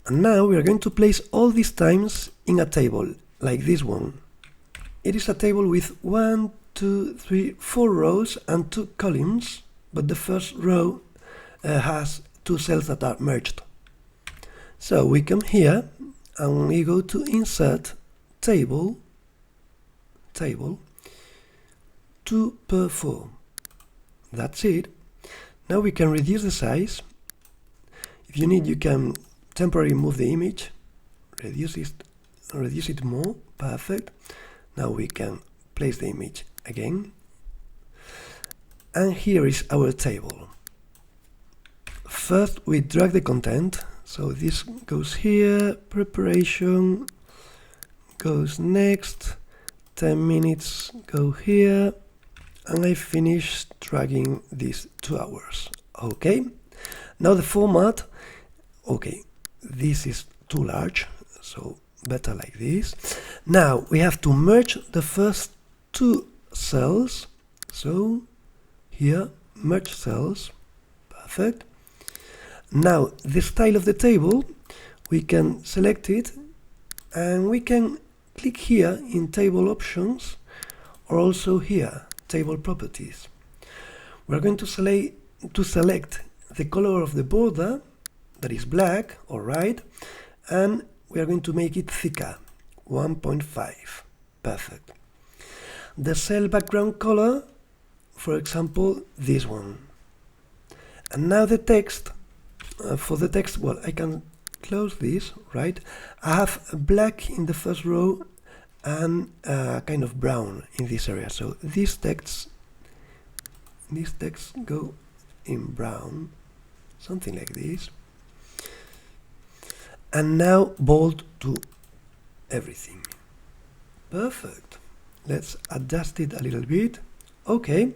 And now we are going to place all these times in a table, like this one. It is a table with 1, 2, 3, 4 rows and 2 columns, but the first row has 2 cells that are merged. So we come here and we go to Insert, Table, 2 per 4. That's it. Now we can reduce the size. If you need, you can temporarily move the image, reduce it more. Perfect. Now we can place the image again. And here is our table. First we drag the content, so this goes here, preparation goes next, 10 minutes go here, and I finish dragging these 2 hours. Okay, now the format, okay, this is too large, so better like this. Now we have to merge the first 2 cells, so here, merge cells, perfect. Now the style of the table, we can select it and we can click here in table options, or also here, table properties. We're going to select the color of the border, that is black, alright, and we are going to make it thicker, 1.5, perfect. The cell background color, for example, this one. And now the text, for the text, well, I can close this, right? I have black in the first row and kind of brown in this area. So these texts go in brown, something like this. And now bold to everything. Perfect. Let's adjust it a little bit. Okay.